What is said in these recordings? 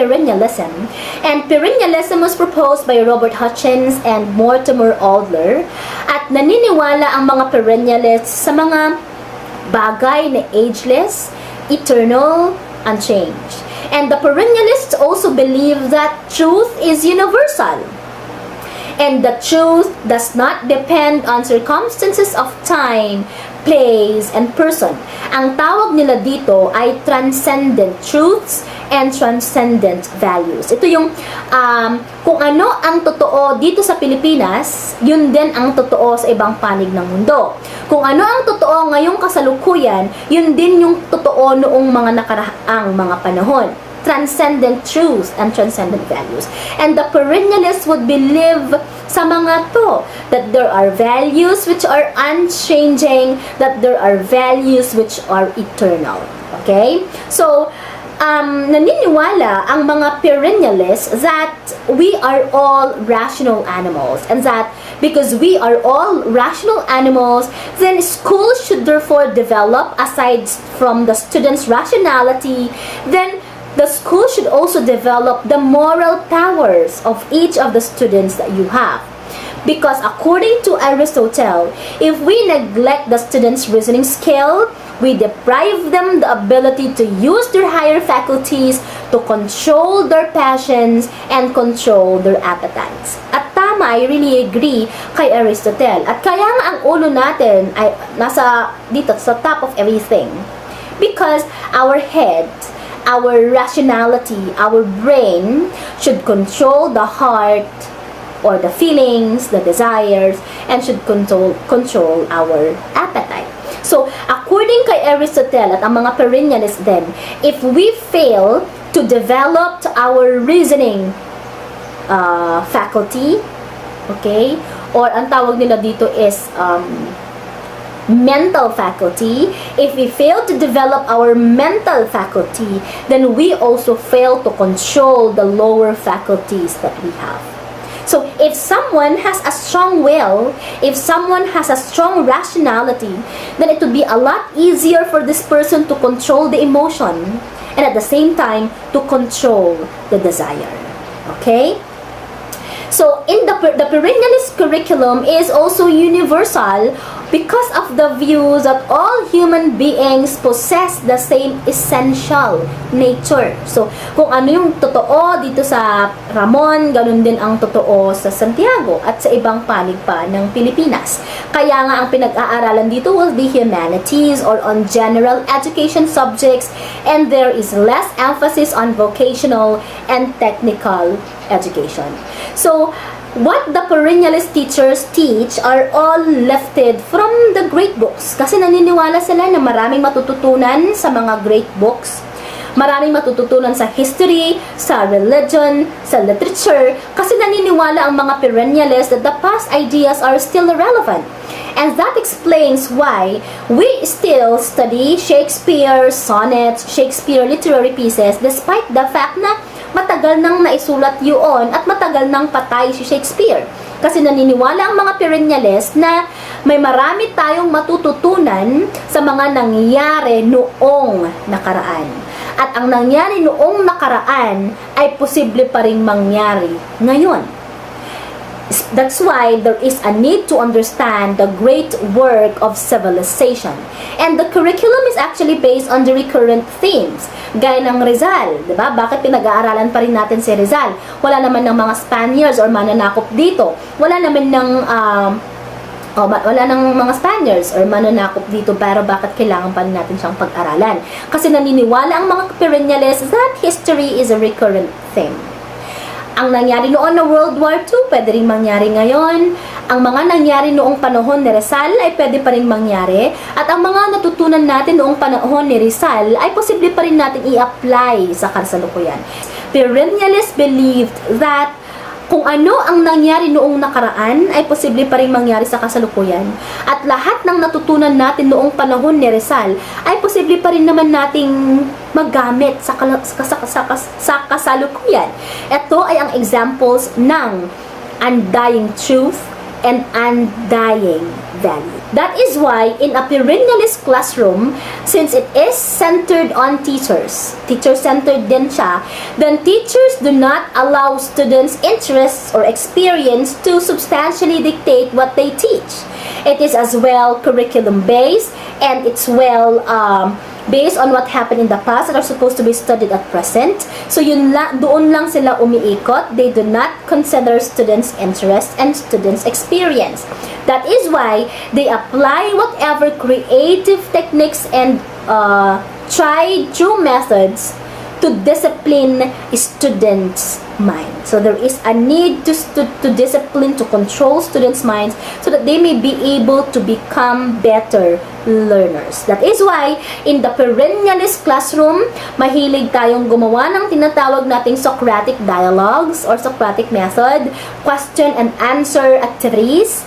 Perennialism. And Perennialism was proposed by Robert Hutchins and Mortimer Adler. At naniniwala ang mga perennialists sa mga bagay na ageless, eternal, unchanged. And the perennialists also believe that truth is universal. And the truth does not depend on circumstances of time, place, and person. Ang tawag nila dito ay transcendent truths and transcendent values. Ito yung kung ano ang totoo dito sa Pilipinas, yun din ang totoo sa ibang panig ng mundo. Kung ano ang totoo ngayong kasalukuyan, yun din yung totoo noong mga nakaraang mga panahon. Transcendent truths and transcendent values. And the perennialists would believe sa mga to, that there are values which are unchanging, that there are values which are eternal. Okay? So, naniniwala ang mga perennialists that we are all rational animals, and that because we are all rational animals, then schools should therefore develop, aside from the students' rationality, then the school should also develop the moral powers of each of the students that you have. Because according to Aristotle, if we neglect the students' reasoning skill, we deprive them the ability to use their higher faculties to control their passions and control their appetites. At tama, I really agree kay Aristotle. At kaya nga ang ulo natin ay nasa dito sa top of everything. Because our head, our rationality, our brain should control the heart or the feelings, the desires, and should control our appetite. So, according kay Aristotle at ang mga perennialists then, if we fail to develop our reasoning faculty, okay, or ang tawag nila dito is mental faculty, if we fail to develop our mental faculty, then we also fail to control the lower faculties that we have. So, if someone has a strong will, if someone has a strong rationality, then it would be a lot easier for this person to control the emotion and at the same time to control the desire. Okay? So, in the perennialist curriculum is also universal because of the views that all human beings possess the same essential nature. So, kung ano yung totoo dito sa Ramon, ganun din ang totoo sa Santiago at sa ibang panig pa ng Pilipinas. Kaya nga ang pinag-aaralan dito will be humanities or on general education subjects, and there is less emphasis on vocational and technical education. So, what the perennialist teachers teach are all lifted from the great books. Kasi naniniwala sila na maraming matututunan sa mga great books. Maraming matututunan sa history, sa religion, sa literature. Kasi naniniwala ang mga perennialists that the past ideas are still relevant. And that explains why we still study Shakespeare sonnets, Shakespeare literary pieces, despite the fact na matagal nang naisulat yun at matagal nang patay si Shakespeare. Kasi naniniwala ang mga perennialists na may marami tayong matututunan sa mga nangyari noong nakaraan. At ang nangyari noong nakaraan ay posible pa ring mangyari ngayon. That's why there is a need to understand the great work of civilization. And the curriculum is actually based on the recurrent themes. Gaya ng Rizal, di ba? Bakit pinag-aaralan pa rin natin si Rizal? Wala naman ng mga Spaniards or mananakop dito. Wala naman ng wala nang mga Spaniards or mananakop dito, pero bakit kailangan pa rin natin siyang pag-aralan? Kasi naniniwala ang mga perennialists that history is a recurrent theme. Ang nangyari noon na World War II, pwede rin mangyari ngayon. Ang mga nangyari noong panahon ni Rizal ay pwede pa rin mangyari. At ang mga natutunan natin noong panahon ni Rizal ay posible pa rin natin i-apply sa kasalukuyan. Perennialists believed that kung ano ang nangyari noong nakaraan ay posible pa rin mangyari sa kasalukuyan. At lahat ng natutunan natin noong panahon ni Rizal ay posible pa rin naman nating magamit sa kasalukuyan. Ito ay ang examples ng undying truth and undying value. That is why in a perennialist classroom, since it is centered on teachers, teacher-centered din siya, then teachers do not allow students' interests or experience to substantially dictate what they teach. It is as well curriculum-based, and it's well based on what happened in the past that are supposed to be studied at present. So doon lang sila umiikot. They do not consider students' interest and students' experience. That is why they apply whatever creative techniques and tried true methods to discipline students' mind. So there is a need to discipline, to control students' minds so that they may be able to become better learners. That is why in the perennialist classroom, mahilig tayong gumawa ng tinatawag nating Socratic dialogues or Socratic method, question and answer activities,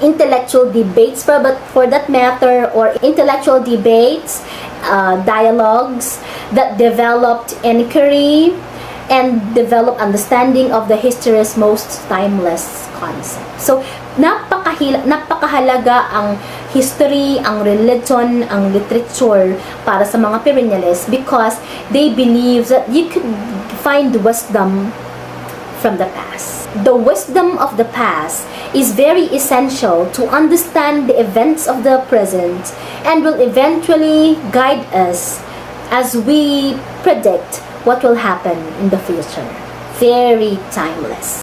intellectual debates for that matter, or intellectual debates, dialogues that developed inquiry and develop understanding of the history's most timeless concept. So, napakahalaga ang history, ang religion, ang literature para sa mga perennialists because they believe that you could find wisdom from the past. The wisdom of the past is very essential to understand the events of the present and will eventually guide us as we predict what will happen in the future. Very timeless.